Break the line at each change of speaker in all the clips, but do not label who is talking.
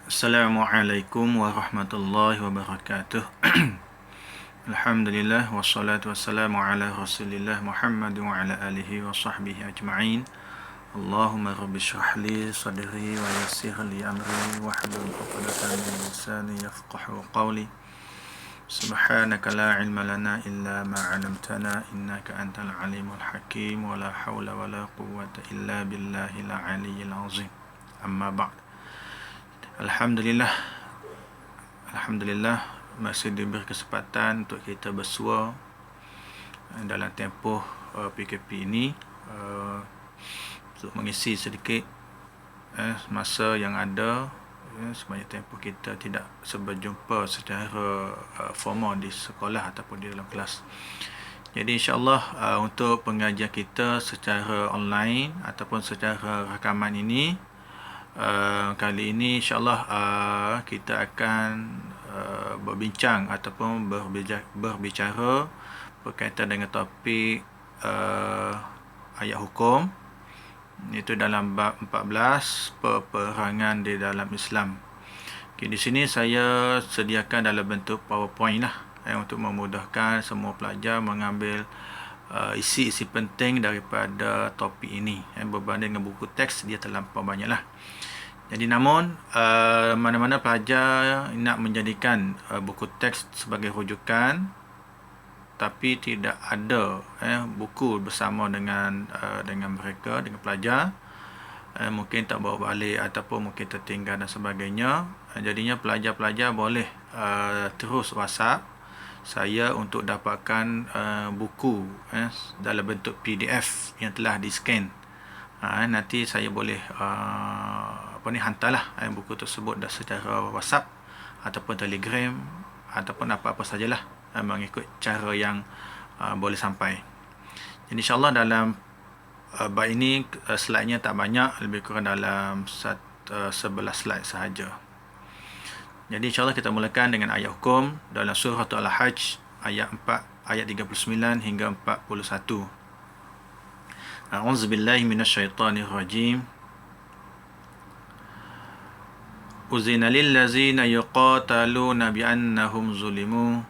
Assalamualaikum warahmatullahi wabarakatuh. Alhamdulillah wassalatu wassalamu ala Rasulillah Muhammad wa ala alihi wa sahbihi ajma'in. Allahumma rabbi shrah li sadri wa yassir li amri wahlul 'uqdatam min lisani yafqahu qawli. Subhanaka la ilma lana illa ma 'allamtana innaka antal alimul hakim wa la hawla wa la quwwata illa billahil aliyyil azim. Amma ba'd. Alhamdulillah masih diberi kesempatan untuk kita bersua dalam tempoh PKP ini untuk mengisi sedikit masa yang ada sebanyak tempoh kita tidak berjumpa secara formal di sekolah ataupun di dalam kelas. Jadi insyaAllah untuk pengajian kita secara online ataupun secara rakaman ini, kali ini insyaAllah kita akan berbincang ataupun berbicara berkaitan dengan topik ayat hukum, iaitu dalam bab 14 peperangan di dalam Islam. Okay, di sini saya sediakan dalam bentuk PowerPoint lah untuk memudahkan semua pelajar mengambil isi-isi penting daripada topik ini. Berbanding dengan buku teks, dia terlampau banyak lah. Jadi namun mana-mana pelajar nak menjadikan buku teks sebagai rujukan tapi tidak ada buku bersama dengan mereka, dengan pelajar, mungkin tak bawa balik ataupun mungkin tertinggal dan sebagainya, jadinya pelajar-pelajar boleh terus WhatsApp saya untuk dapatkan buku dalam bentuk PDF yang telah di-scan. Nanti saya boleh hantarlah buku tersebut secara WhatsApp ataupun Telegram ataupun apa-apa sajalah mengikut cara yang boleh sampai. Jadi insyaAllah dalam bab ini slide-nya tak banyak, lebih kurang dalam 11 slide sahaja. Jadi insyaAllah kita mulakan dengan ayat hukum dalam surah Al-Hajj ayat 39 hingga 41. A'udzubillahi minasyaitonirrajim. Uzina lillazina yuqataluna bi'annahum zulimu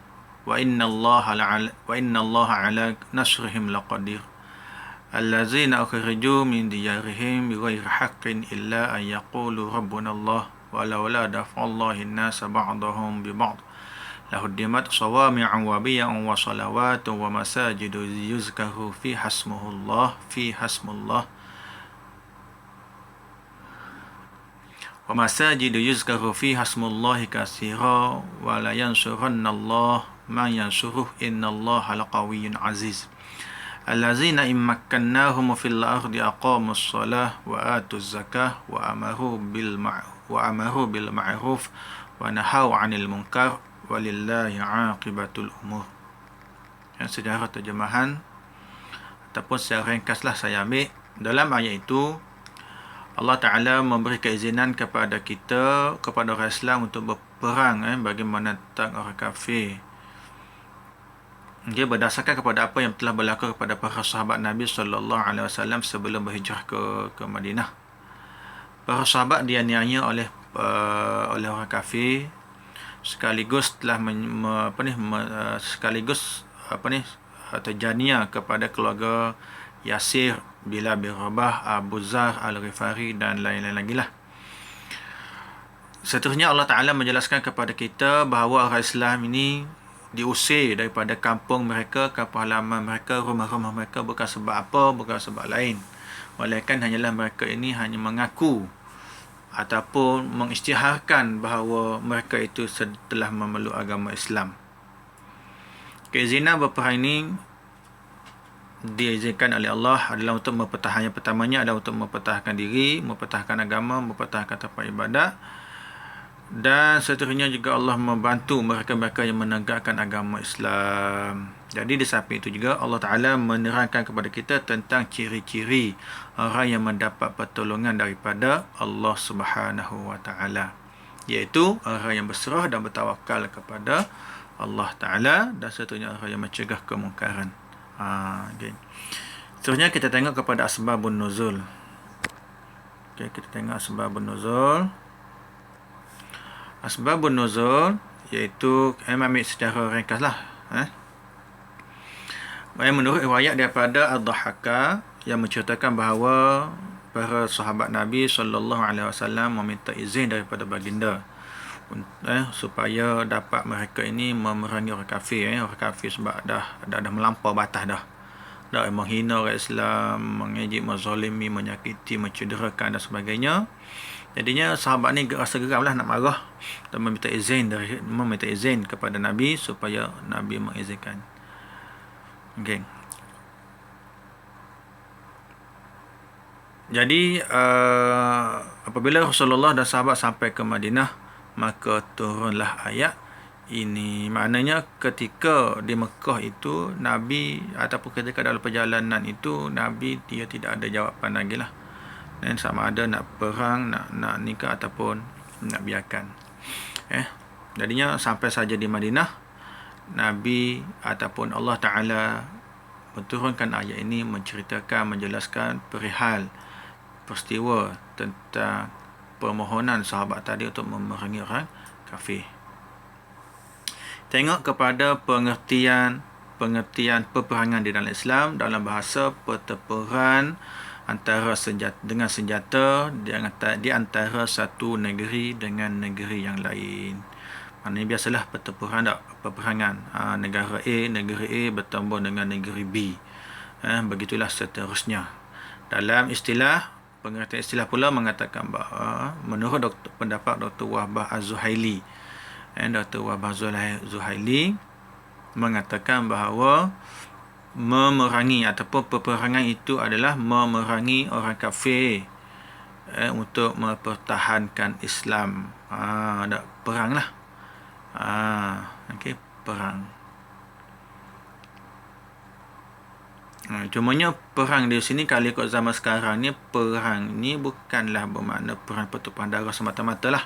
wa inna Allaha ala nasrihim laqadir. Allazina ukhriju min diyarihim bighairi haqqin illa an yaqulu rabbuna Allah walaula daf'allahi an-nasa ba'dahum bi ba'd lahuddimat sawami'u wa biya'u wa salawatu wa masajidu yuzkaru fi hasmullah wa masajidu yuzkaru fi hasmullahi katsira wa la yansurannallahu man yansuruhu innallaha laqawiyyun aziz. Allazina immakkannahum fil ardi aqamus shalah wa atuz zakah wa amaru bil ma'ruf wa nahaw 'anil munkar walillahi 'aqibatul umur. Sejarah terjemahan ataupun secara ringkaslah saya ambil. Dalam ayat itu Allah Ta'ala memberi keizinan kepada kita, kepada orang Islam untuk berperang bagi menentang orang kafir. Dia berdasarkan kepada apa yang telah berlaku kepada para sahabat Nabi SAW sebelum berhijrah ke Madinah. Para sahabat dianiaya oleh orang kafir, sekaligus telah terjania kepada keluarga Yasir, Bilal bin Rabah, Abu Zar Al-Ghifari dan lain-lain lagi lah. Seterusnya Allah Ta'ala menjelaskan kepada kita bahawa orang Islam ini diusir daripada kampung mereka, kampung halaman mereka, rumah-rumah mereka, bukan sebab apa, bukan sebab lain, melainkan hanyalah mereka ini hanya mengaku ataupun mengisytiharkan bahawa mereka itu telah memeluk agama Islam. Keizinan berperang ini diizinkan oleh Allah adalah untuk mempertahankan, pertamanya adalah untuk mempertahankan diri, mempertahankan agama, mempertahankan tempat ibadat, dan seterusnya juga Allah membantu mereka-mereka yang menegakkan agama Islam. Jadi di samping itu juga Allah Ta'ala menerangkan kepada kita tentang ciri-ciri orang yang mendapat pertolongan daripada Allah Subhanahu Wa Ta'ala, iaitu orang yang berserah dan bertawakal kepada Allah Ta'ala, dan seterusnya orang yang mencegah kemungkaran. Okay. Seterusnya kita tengok kepada asbabun nuzul. Okay, kita tengok asbabun nuzul. Asbabun nuzul iaitu ambil secara ringkas lah. Menurut riwayat daripada Ad-Dhahhaka yang menceritakan bahawa para sahabat Nabi SAW meminta izin daripada baginda supaya dapat mereka ini memerangi orang kafir. Orang kafir sebab dah melampau batas dah menghina orang Islam, mengejek, menzalimi, menyakiti, mencederakan dan sebagainya. Jadinya sahabat ni rasa geram lah nak marah dan meminta izin kepada Nabi supaya Nabi mengizinkan. Okay. Jadi apabila Rasulullah dan sahabat sampai ke Madinah, maka turunlah ayat ini. Maknanya ketika di Mekah itu Nabi, ataupun ketika dalam perjalanan itu Nabi dia tidak ada jawapan lagi lah. Dan sama ada nak perang, nak nikah ataupun nak biarkan. Jadinya sampai saja di Madinah, Nabi ataupun Allah Ta'ala menurunkan ayat ini menceritakan, menjelaskan perihal peristiwa tentang permohonan sahabat tadi untuk memerangi orang kafir. Tengok kepada pengertian peperangan di dalam Islam dalam bahasa pertempuran antara dengan senjata di antara satu negeri dengan negeri yang lain. Maknanya biasalah peperangan negara A bertempur dengan negeri B. Begitulah seterusnya. Dalam pengertian istilah pula mengatakan bahawa menurut pendapat Dr. Wahbah Az-Zuhaili, Dr. Wahbah Az-Zuhaili mengatakan bahawa memerangi ataupun peperangan itu adalah memerangi orang kafir untuk mempertahankan Islam. Ada perang lah. Perang. Cumanya perang di sini kalau ikut zaman sekarang ni, perang ni bukanlah bermakna perang pertumpahan darah semata-mata lah.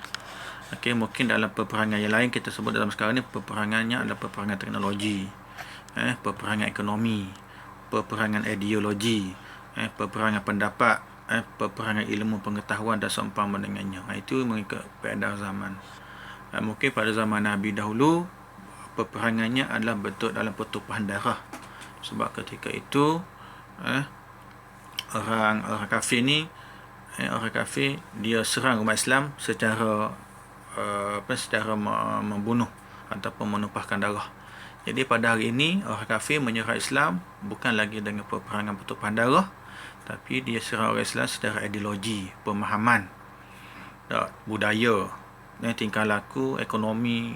Mungkin dalam peperangan yang lain kita sebut dalam sekarang ni peperangannya adalah peperangan teknologi, peperangan ekonomi, peperangan ideologi, peperangan pendapat, peperangan ilmu pengetahuan dan seumpama dengannya. Itu mengikut peredaran zaman. Mungkin pada zaman Nabi dahulu peperangannya adalah bentuk dalam pertumpahan darah. Sebab ketika itu orang kafir ni, orang kafir dia serang umat Islam secara membunuh ataupun menumpahkan darah. Jadi pada hari ini orang kafir menyerang Islam bukan lagi dengan peperangan pertumpahan darah, tapi dia serang orang Islam secara ideologi, pemahaman, budaya, tingkah laku, ekonomi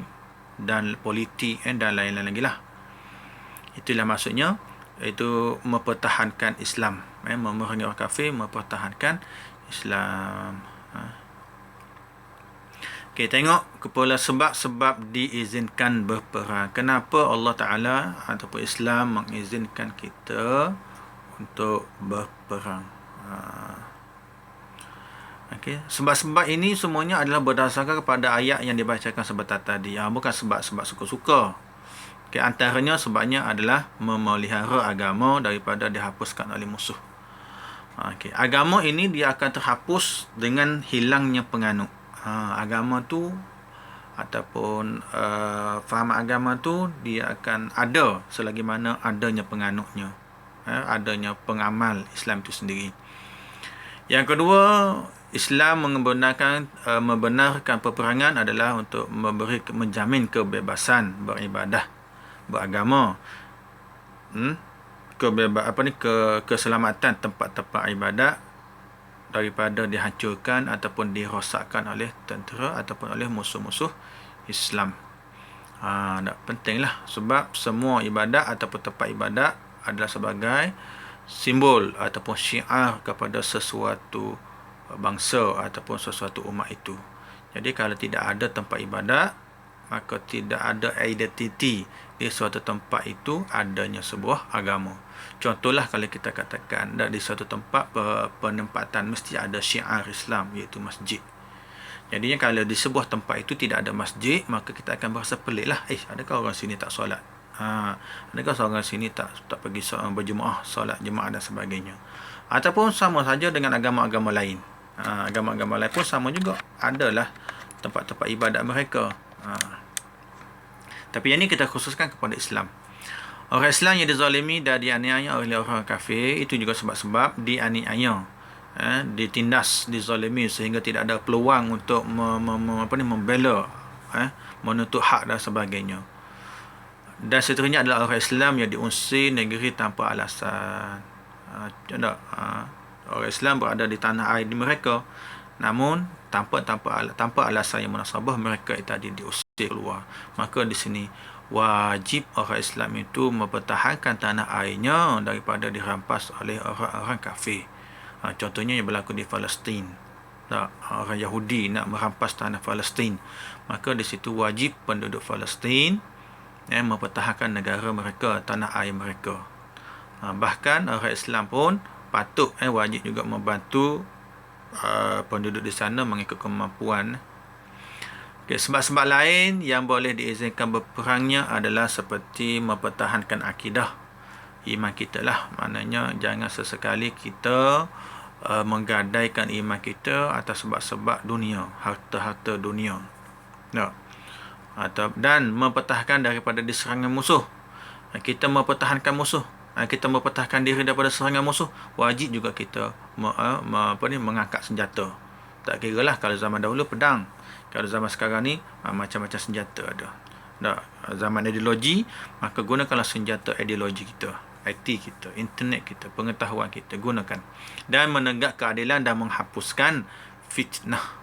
dan politik dan lain-lain lagi lah. Itulah maksudnya, iaitu mempertahankan Islam, memerangi orang kafir, mempertahankan Islam. Tengok kepala sebab-sebab diizinkan berperang. Kenapa Allah Ta'ala ataupun Islam mengizinkan kita untuk berperang? Sebab-sebab ini semuanya adalah berdasarkan kepada ayat yang dibacakan sebentar tadi. Bukan sebab-sebab suka-suka. Antaranya sebabnya adalah memelihara agama daripada dihapuskan oleh musuh. Agama ini dia akan terhapus dengan hilangnya penganut. Agama tu ataupun faham agama tu dia akan ada selagi mana adanya penganutnya, adanya pengamal Islam itu sendiri. Yang kedua, Islam membenarkan peperangan adalah untuk menjamin kebebasan beribadah, beragama, keselamatan tempat-tempat ibadat daripada dihancurkan ataupun dirosakkan oleh tentera ataupun oleh musuh-musuh Islam. Pentinglah sebab semua ibadat ataupun tempat ibadat adalah sebagai simbol ataupun syiar kepada sesuatu bangsa ataupun sesuatu umat itu. Jadi kalau tidak ada tempat ibadat, maka tidak ada identiti di suatu tempat itu adanya sebuah agama. Contohlah kalau kita katakan di suatu tempat penempatan mesti ada syiar Islam, iaitu masjid. Jadinya kalau di sebuah tempat itu tidak ada masjid, maka kita akan berasa pelik lah. Adakah orang sini tak solat? Adakah orang sini tak pergi berjemaah, solat jemaah dan sebagainya? Ataupun sama saja dengan agama-agama lain. Agama-agama lain pun sama juga, adalah tempat-tempat ibadat mereka. Tapi yang ni kita khususkan kepada Islam. Orang Islam yang dizalimi dan dianiaya oleh orang kafir, itu juga sebab-sebab dianiaya, ditindas, dizalimi sehingga tidak ada peluang untuk membela, menuntut hak dan sebagainya. Dan seterusnya adalah orang Islam yang diusir negeri tanpa alasan. Orang Islam berada di tanah air di mereka, namun tanpa alasan yang munasabah, mereka tadi diusir keluar. Maka di sini wajib orang Islam itu mempertahankan tanah airnya daripada dirampas oleh orang-orang kafir. Contohnya yang berlaku di Palestin. Orang Yahudi nak merampas tanah Palestin, maka di situ wajib penduduk Palestin mempertahankan negara mereka, tanah air mereka. Bahkan orang Islam pun patut wajib juga membantu penduduk di sana mengikut kemampuan. Sebab-sebab lain yang boleh diizinkan berperangnya adalah seperti mempertahankan akidah, iman kita lah. Maknanya jangan sesekali kita menggadaikan iman kita atas sebab-sebab dunia, harta-harta dunia. Dan mempertahankan daripada diserangan musuh. Kita mempertahankan musuh, kita mempertahankan diri daripada serangan musuh, wajib juga kita mengangkat senjata. Tak kira lah kalau zaman dahulu pedang, kalau zaman sekarang ni macam-macam senjata ada. Zaman ideologi, maka gunakanlah senjata ideologi kita, IT kita, internet kita, pengetahuan kita, gunakan. Dan menegak keadilan dan menghapuskan fitnah.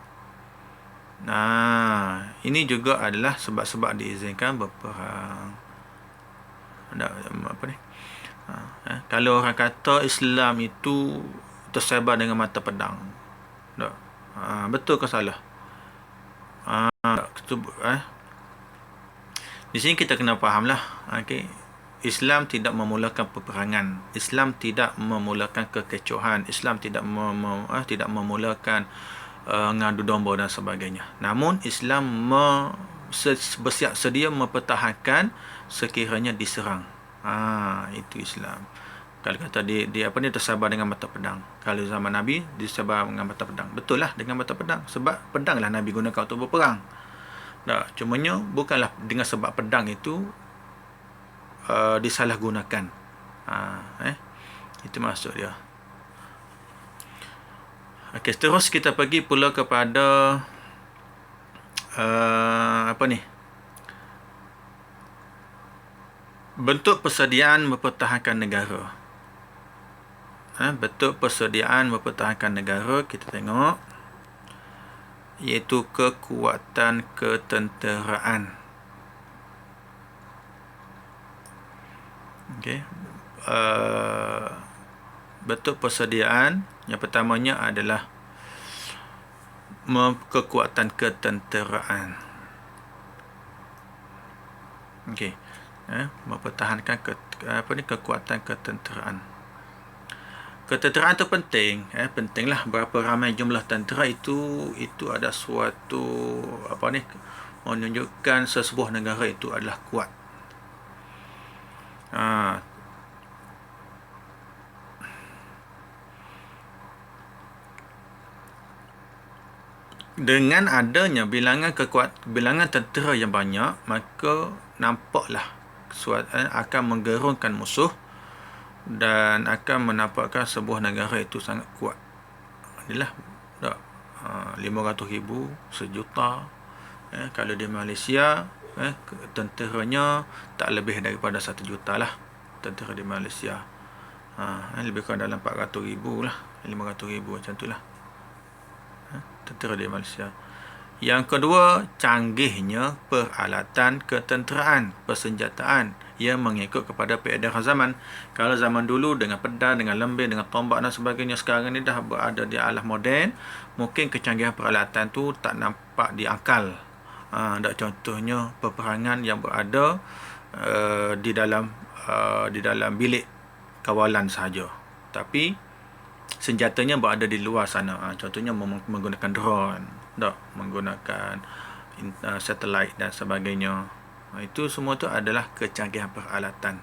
Ini juga adalah sebab-sebab diizinkan berperang. Kalau orang kata Islam itu tersebar dengan mata pedang, betul ke salah? Di sini kita kena fahamlah, Islam tidak memulakan peperangan, Islam tidak memulakan kekecohan, Islam tidak memulakan ngadu domba dan sebagainya. Namun Islam bersiap sedia mempertahankan sekiranya diserang. Itu Islam. Kalau kata dia tersabar dengan mata pedang. Kalau zaman Nabi disabar dengan mata pedang. Betul lah, dengan mata pedang. Sebab pedang lah Nabi gunakan untuk berperang. Cumanya bukanlah dengan sebab pedang itu disalahgunakan. Itu maksud dia. Terus kita pergi pula kepada bentuk persediaan mempertahankan negara. Bentuk persediaan mempertahankan negara, kita tengok, iaitu kekuatan ketenteraan. Bentuk persediaan yang pertamanya adalah kekuatan ketenteraan. Mempertahankan kekuatan ketenteraan. Ketenteraan itu penting, pentinglah. Berapa ramai jumlah tentera itu ada suatu menunjukkan sesebuah negara itu adalah kuat. Dengan adanya bilangan tentera yang banyak, maka nampaklah akan menggerunkan musuh dan akan menampakkan sebuah negara itu sangat kuat. Inilah 500,000, sejuta. Kalau di Malaysia, tenteranya tak lebih daripada 1 juta lah. Tentera di Malaysia lebih kurang dalam 400,000 lah, 500,000 macam tu lah, tentera di Malaysia. Yang kedua, canggihnya peralatan ketenteraan, persenjataan yang mengikut kepada peredaran zaman. Kalau zaman dulu dengan pedang, dengan lembing, dengan tombak dan sebagainya, sekarang ni dah berada di alam moden, mungkin kecanggihan peralatan tu tak nampak diangkal. Contohnya peperangan yang berada di dalam bilik kawalan sahaja, tapi senjatanya berada di luar sana. Contohnya menggunakan drone, menggunakan satelit dan sebagainya. Itu semua tu adalah kecanggihan peralatan.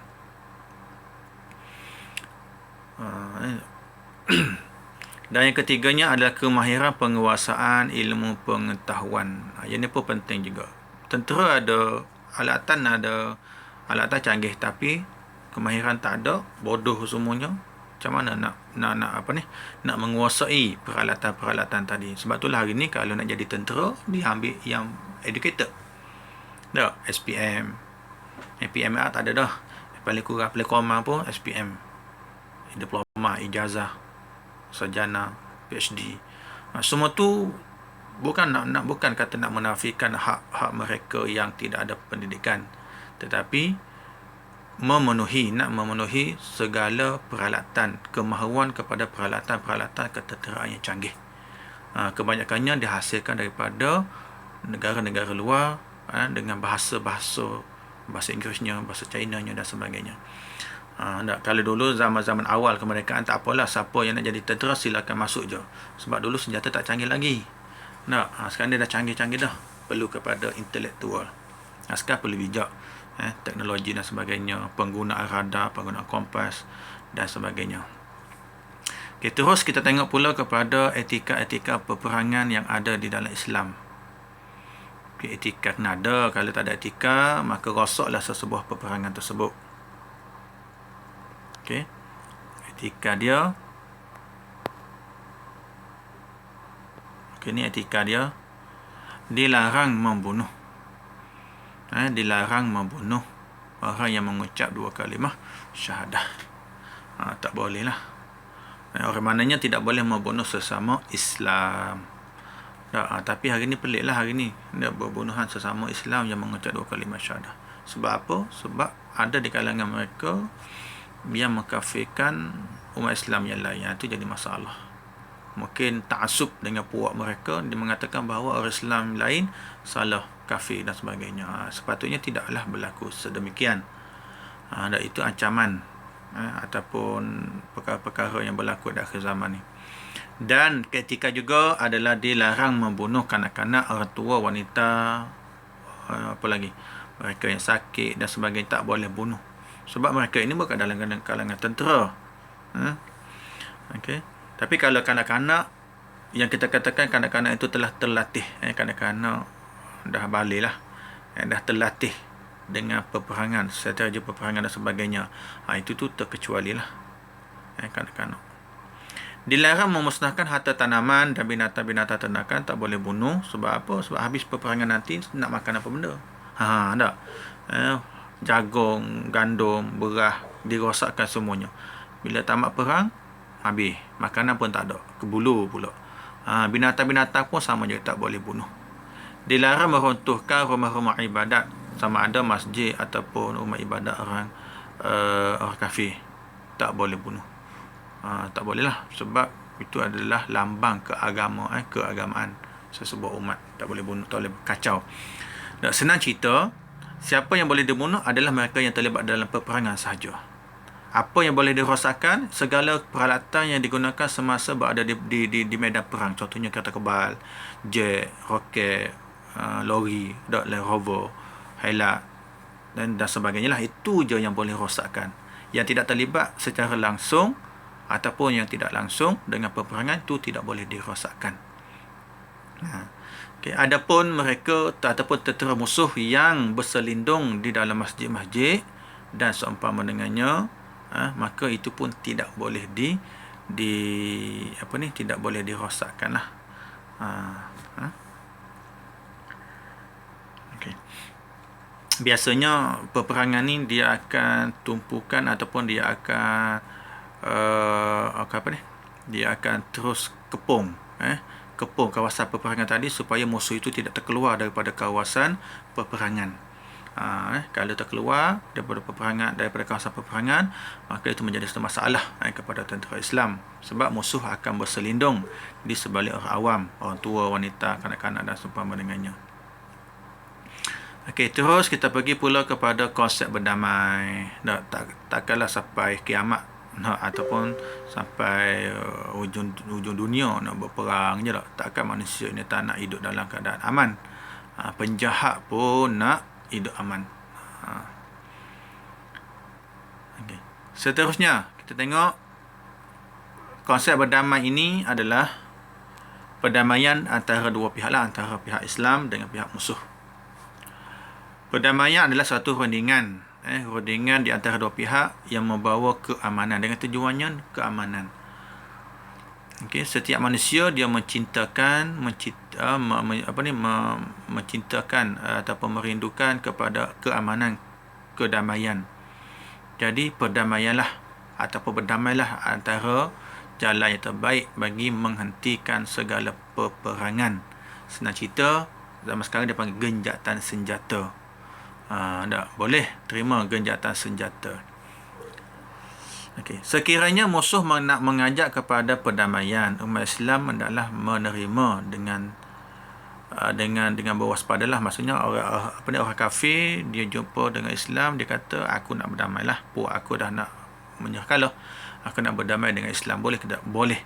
Dan yang ketiganya adalah kemahiran penguasaan ilmu pengetahuan. Yang ni pun penting juga. Tentera ada alatan canggih, tapi kemahiran tak ada, bodoh semuanya. Macam mana nak menguasai peralatan-peralatan tadi. Sebab itulah hari ni kalau nak jadi tentera, dia ambil yang educated. Tak, SPM. PMR tak ada dah. Paling kurang Pelekoman pun SPM. Diploma, ijazah, sarjana, PhD. Semua tu bukan kata nak menafikan hak mereka yang tidak ada pendidikan, tetapi nak memenuhi segala peralatan, kemahuan kepada peralatan-peralatan ketenteraan yang canggih. Kebanyakannya dihasilkan daripada negara-negara luar, dengan bahasa Inggerisnya, bahasa Chinanya dan sebagainya. Kalau dulu zaman-zaman awal kemerdekaan, tak apalah, siapa yang nak jadi tentera silakan masuk je. Sebab dulu senjata tak canggih lagi. Sekarang dia dah canggih-canggih dah. Perlu kepada intelektual. Sekarang perlu bijak. Teknologi dan sebagainya, penggunaan radar, penggunaan kompas dan sebagainya. Okay, terus kita tengok pula kepada etika-etika peperangan yang ada di dalam Islam. Okay, etika kena ada. Kalau tak ada etika, maka rosaklah sesebuah peperangan tersebut. Okay, etika dia. Okay, ni etika dia. Dilarang membunuh. Dilarang membunuh orang yang mengucap 2 kalimah syahadah. Tak boleh lah. Orang mananya tidak boleh membunuh sesama Islam. Tapi hari ni pelik lah, hari ni dia berbunuhan sesama Islam yang mengucap 2 kalimah syahadah. Sebab apa? Sebab ada di kalangan mereka yang mengkafirkan umat Islam yang lain. Itu jadi masalah. Mungkin ta'asub dengan puak mereka, dia mengatakan bahawa orang Islam lain salah, kafir dan sebagainya. Sepatutnya tidaklah berlaku sedemikian. Dan itu ancaman ataupun perkara-perkara yang berlaku di akhir zaman ni. Dan ketika juga adalah dilarang membunuh kanak-kanak, orang tua, wanita, apa lagi, mereka yang sakit dan sebagainya, tak boleh bunuh. Sebab mereka ini bukan dalam kalangan tentera. Okey. Tapi kalau kanak-kanak, yang kita katakan kanak-kanak itu telah terlatih, kanak-kanak dah balik lah, dah terlatih dengan peperangan, strategi peperangan dan sebagainya, itu tu terkecuali lah, kanak-kanak. Dilarang memusnahkan harta tanaman dan binatang-binatang ternakan, tak boleh bunuh. Sebab apa? Sebab habis peperangan nanti nak makan apa benda? Tak. Jagung, gandum, beras dirosakkan semuanya. Bila tamat perang, habis. Makanan pun tak ada. Kebulu pula. Binatang-binatang pun sama je, tak boleh bunuh. Dilarang meruntuhkan rumah-rumah ibadat, sama ada masjid ataupun rumah ibadat orang kafir. Tak boleh bunuh. Tak boleh lah. Sebab itu adalah lambang keagamaan sesebuah umat. Tak boleh bunuh, tak boleh kacau. Senang cerita, siapa yang boleh dibunuh adalah mereka yang terlibat dalam peperangan sahaja. Apa yang boleh dirosakkan? Segala peralatan yang digunakan semasa berada di medan perang. Contohnya kereta kebal, jet, roket, lori, Land Rover, Hilux dan sebagainya lah. Itu je yang boleh rosakkan. Yang tidak terlibat secara langsung ataupun yang tidak langsung dengan peperangan, itu tidak boleh dirosakkan. Okay. Adapun mereka ataupun tentera musuh yang berselindung di dalam masjid-masjid dan seumpama dengannya, maka itu pun tidak boleh tidak boleh dirosakkan lah. Okay. Biasanya peperangan ni dia akan tumpukan ataupun dia akan dia akan terus kepung kawasan peperangan tadi supaya musuh itu tidak terkeluar daripada kawasan peperangan. Kalau terkeluar daripada kawasan peperangan, maka itu menjadi satu masalah kepada tentera Islam, sebab musuh akan berselindung di sebalik orang awam, orang tua, wanita, kanak-kanak dan seumpama dengannya. Okey, terus kita pergi pula kepada konsep berdamai. Takkanlah sampai kiamat ataupun sampai ujung dunia nak berperang je tak. Takkan manusia ini tak nak hidup dalam keadaan aman. Penjahat pun nak hidup aman. Okay. Seterusnya kita tengok konsep berdamai ini adalah perdamaian antara dua pihak lah, antara pihak Islam dengan pihak musuh. Perdamaian adalah suatu rundingan di antara dua pihak yang membawa keamanan, dengan tujuannya keamanan. Okey, setiap manusia dia mencintakan ataupun merindukan kepada keamanan, kedamaian. Jadi perdamaianlah ataupun berdamailah antara jalan yang terbaik bagi menghentikan segala peperangan. Senang cerita, zaman sekarang dia panggil genjatan senjata. Tak boleh terima genjatan senjata. Okey, sekiranya musuh nak mengajak kepada perdamaian, umat Islam hendaklah menerima dengan berwaspadalah. Maksudnya orang kafir dia jumpa dengan Islam, dia kata aku nak berdamailah, aku dah nak menyerahkan lah, aku nak berdamai dengan Islam, boleh ke tak? Boleh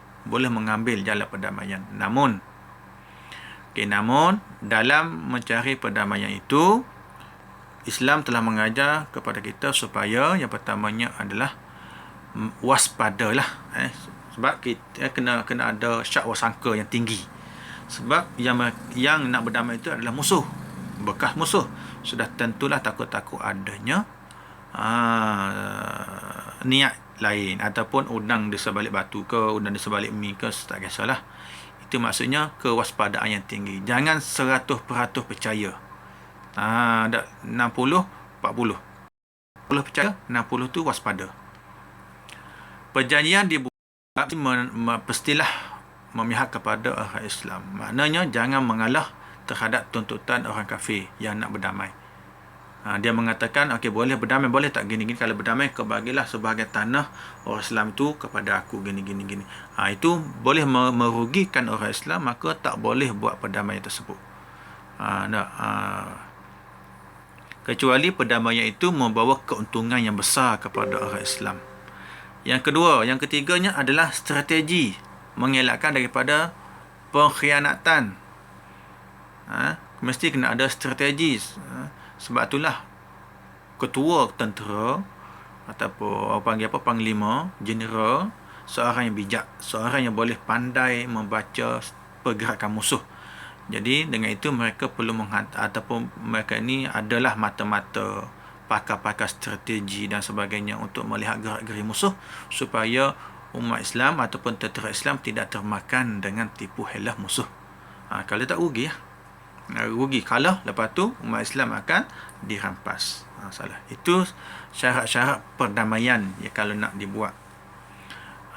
mengambil jalan perdamaian. Namun dalam mencari perdamaian itu, Islam telah mengajar kepada kita supaya yang pertamanya adalah waspadalah. Sebab kita kena ada syak wasangka yang tinggi. Sebab yang nak berdamai itu adalah musuh, bekas musuh. Sudah tentulah takut-takut adanya niat lain, ataupun udang di sebalik batu ke, udang di sebalik mi ke, tak kisahlah. Itu maksudnya kewaspadaan yang tinggi. Jangan 100% percaya. Ada 60-40. 40 percaya, 60 tu waspada. Perjanjian dibuat pastilah memihak kepada orang Islam. Maknanya jangan mengalah terhadap tuntutan orang kafir yang nak berdamai. Dia mengatakan, okey, boleh berdamai, boleh tak gini-gini. Kalau berdamai, kau bagilah sebahagian tanah orang Islam tu kepada aku, gini-gini. Itu boleh merugikan orang Islam, maka tak boleh buat perdamaian tersebut. Kecuali perdamaian itu membawa keuntungan yang besar kepada orang Islam. Yang ketiganya adalah strategi mengelakkan daripada pengkhianatan. Mesti kena ada strategi. Sebab itulah ketua tentera ataupun panglima, general, seorang yang bijak, seorang yang boleh pandai membaca pergerakan musuh. Jadi dengan itu mereka perlu mereka ini adalah mata-mata pakar-pakar strategi dan sebagainya untuk melihat gerak-geri musuh supaya umat Islam ataupun tentera Islam tidak termakan dengan tipu helah musuh. Kalau tak rugi rugi, kalah, lepas tu umat Islam akan dirampas. Salah. Itu syarat-syarat perdamaian kalau nak dibuat.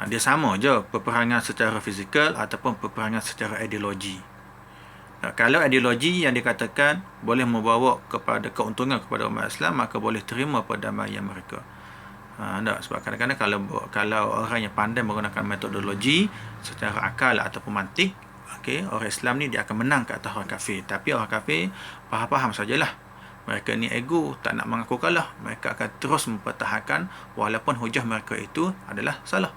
Dia sama je peperangan secara fizikal ataupun peperangan secara ideologi. Kalau ideologi yang dikatakan boleh membawa kepada keuntungan kepada umat Islam, maka boleh terima perdamaian mereka. Sebab kadang-kadang kalau orang yang pandai menggunakan metodologi secara akal ataupun mantik, orang Islam ni dia akan menang ke atas orang kafir. Tapi orang kafir faham-faham sajalah. Mereka ni ego, tak nak mengaku kalah. Mereka akan terus mempertahankan walaupun hujah mereka itu adalah salah.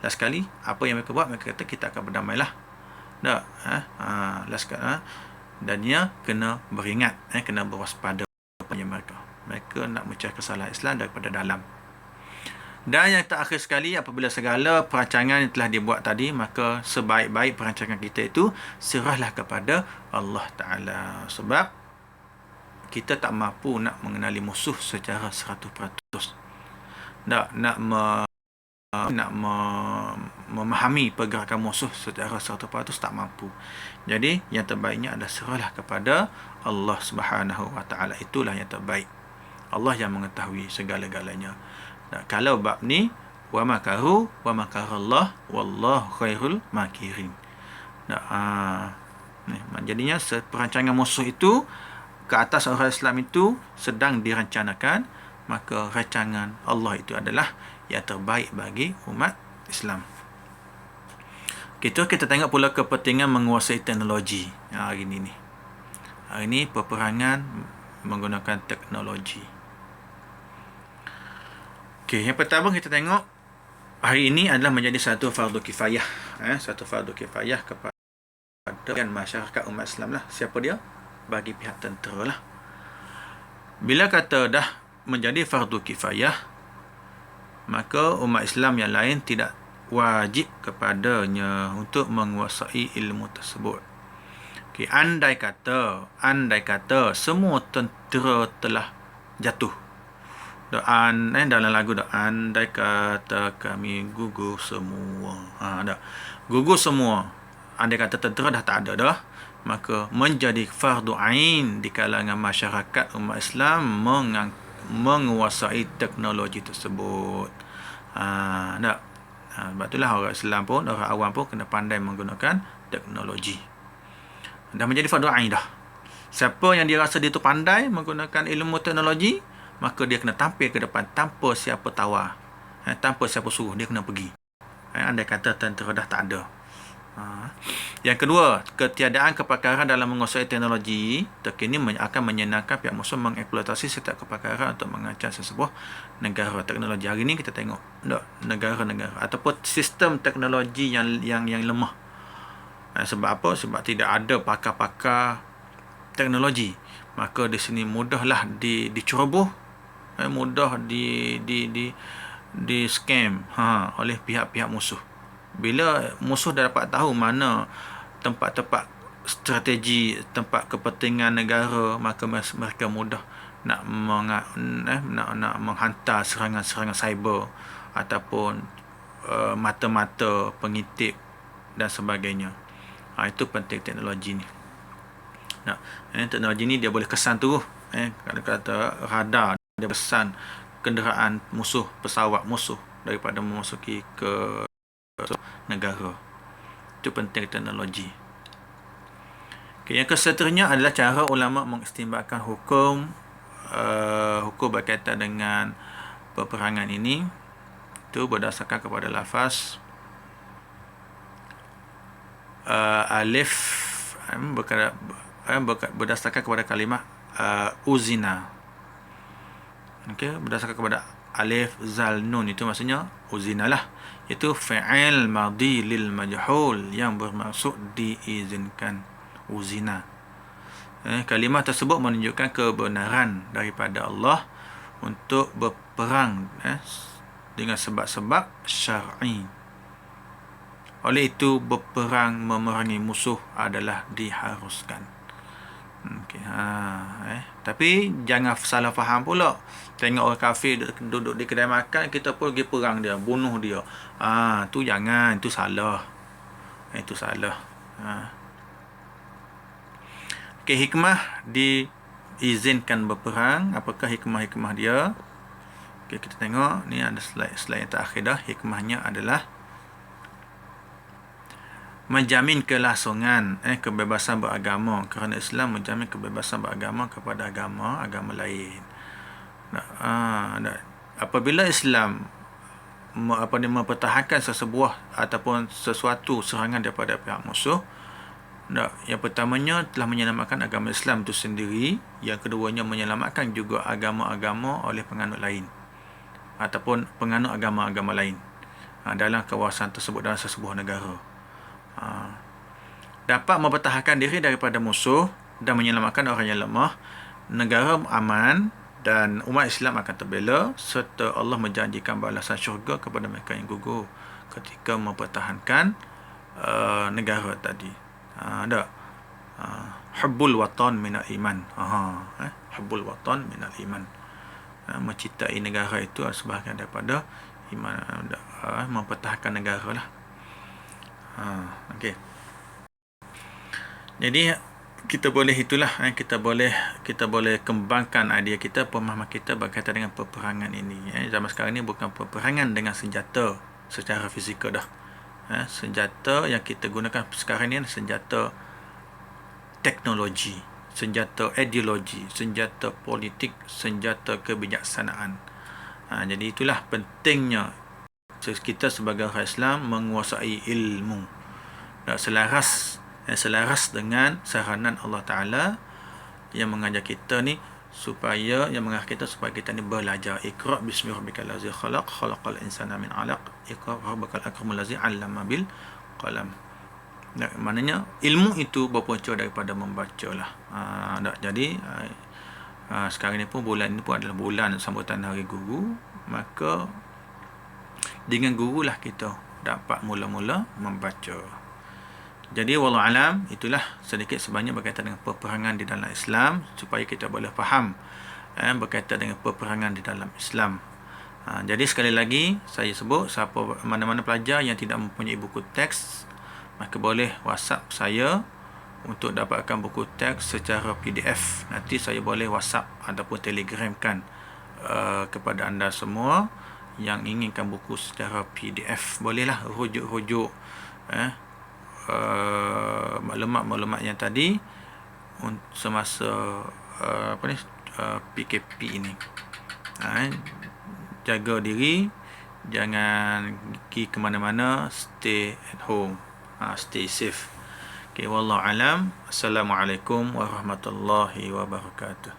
Last sekali apa yang mereka buat, mereka kata kita akan berdamailah. Dan dia kena beringat, kena berwaspada kepada mereka nak mencari kesalahan Islam daripada dalam. Dan yang terakhir sekali, apabila segala perancangan yang telah dibuat tadi, maka sebaik-baik perancangan kita itu serahlah kepada Allah Ta'ala. Sebab kita tak mampu nak mengenali musuh secara 100%. Nak memahami pergerakan musuh secara 100% tak mampu. Jadi yang terbaiknya adalah serahlah kepada Allah Subhanahu Wa Taala. Itulah yang terbaik. Allah yang mengetahui segala-galanya. Kalau bab ni, wa makaru wa makarallah wallahu khairul makirin. Jadinya perancangan musuh itu ke atas orang Islam itu sedang dirancangkan, maka rancangan Allah itu adalah yang terbaik bagi umat Islam. Kita tengok pula kepentingan menguasai teknologi hari ini. Hari ini peperangan menggunakan teknologi. Yang pertama kita tengok hari ini adalah menjadi satu fardu kifayah. Satu fardu kifayah kepada masyarakat umat Islam lah. Siapa dia? Bagi pihak tentera lah. Bila kata dah menjadi fardu kifayah, maka umat Islam yang lain tidak wajib kepadanya untuk menguasai ilmu tersebut. Okay, andai kata semua tentera telah jatuh. Dalam lagu dah, andai kata kami gugur semua. Gugur semua. Andai kata tentera dah tak ada dah, maka menjadi fardu ain di kalangan masyarakat umat Islam menguasai teknologi tersebut. Sebab itulah orang Islam pun, orang awam pun kena pandai menggunakan teknologi. Dah menjadi fardu ain dah. Siapa yang dia rasa dia tu pandai menggunakan ilmu teknologi, maka dia kena tampil ke depan tanpa siapa tawar, tanpa siapa suruh, dia kena pergi. Andai kata tentera dah tak ada. Yang kedua, ketiadaan kepakaran dalam menguasai teknologi terkini akan menyenangkan pihak musuh mengeksploitasi setiap kepakaran untuk mengancam sesebuah negara. Teknologi hari ni kita tengok negara-negara ataupun sistem teknologi yang lemah. Sebab apa? Sebab tidak ada pakar-pakar teknologi, maka di sini mudahlah diceroboh, mudah di scam oleh pihak-pihak musuh. Bila musuh dah dapat tahu mana tempat-tempat strategi, tempat kepentingan negara, maka mereka mudah nak menghantar serangan-serangan cyber ataupun mata-mata pengintip dan sebagainya. Itu penting teknologi ni. Teknologi ni dia boleh kesan terus. Kalau kata radar, dia pesan kenderaan musuh, pesawat musuh daripada memasuki ke negara. Itu penting teknologi. Yang keseterusnya adalah cara ulama mengistimbatkan hukum berkaitan dengan peperangan ini. Itu berdasarkan kepada lafaz alif, berdasarkan kepada kalimah uzina. Berdasarkan kepada alif zal nun, itu maksudnya uzina lah. Itu fi'il madhi lil majhul yang bermaksud diizinkan, uzina. Kalimah tersebut menunjukkan kebenaran daripada Allah untuk berperang dengan sebab-sebab syar'i. Oleh itu berperang memerangi musuh adalah diharuskan. Tapi jangan salah faham pula. Tengok orang kafir duduk di kedai makan, kita pun pergi perang dia, bunuh dia. Tu jangan, itu salah. Itu salah. Hikmah diizinkan berperang. Apakah hikmah-hikmah dia? Kita tengok ni ada slide yang terakhir dah. Hikmahnya adalah menjamin kelangsungan kebebasan beragama, kerana Islam menjamin kebebasan beragama kepada agama lain. Apabila Islam mempertahankan sesebuah ataupun sesuatu serangan daripada pihak musuh, yang pertamanya telah menyelamatkan agama Islam itu sendiri, yang keduanya menyelamatkan juga agama-agama oleh penganut lain ataupun penganut agama-agama lain dalam kawasan tersebut, dalam sesebuah negara. Dapat mempertahankan diri daripada musuh dan menyelamatkan orang yang lemah, negara aman dan umat Islam akan terbela, serta Allah menjanjikan balasan syurga kepada mereka yang gugur ketika mempertahankan negara tadi. Hubbul watan minal iman. Hubbul watan minal iman. Mencintai negara itu sebahagian daripada iman, mempertahankan negara lah. Jadi kita boleh itulah, kita boleh kembangkan idea kita, pemahaman kita berkaitan dengan peperangan ini. Zaman sekarang ni bukan peperangan dengan senjata secara fizikal dah. Senjata yang kita gunakan sekarang ni senjata teknologi, senjata ideologi, senjata politik, senjata kebijaksanaan. Jadi itulah pentingnya kita sebagai orang Islam menguasai ilmu dan selaras dengan saranan Allah Ta'ala yang mengajar kita ni supaya kita ni belajar. Iqra' bismi rabbikal ladzi khalaq, khalaqal insana min 'alaq, iqra' rabbukal akramul ladzi 'allama bil qalam. Maknanya ilmu itu berpunca daripada membaca lah. Jadi sekarang ni pun bulan ni pun adalah bulan sambutan Hari Guru, maka dengan guru lah kita dapat mula-mula membaca. Jadi wallahu alam, itulah sedikit sebanyak berkaitan dengan peperangan di dalam Islam, supaya kita boleh faham berkaitan dengan peperangan di dalam Islam. Jadi sekali lagi saya sebut, siapa mana-mana pelajar yang tidak mempunyai buku teks, maka boleh WhatsApp saya untuk dapatkan buku teks secara PDF. Nanti saya boleh WhatsApp ataupun Telegramkan kepada anda semua yang inginkan buku secara PDF. Bolehlah rujuk-rujuk maklumat-maklumat yang tadi semasa PKP ini. Jaga diri, jangan pergi ke mana-mana, stay at home, stay safe. Okay, wallahu alam. Assalamualaikum warahmatullahi wabarakatuh.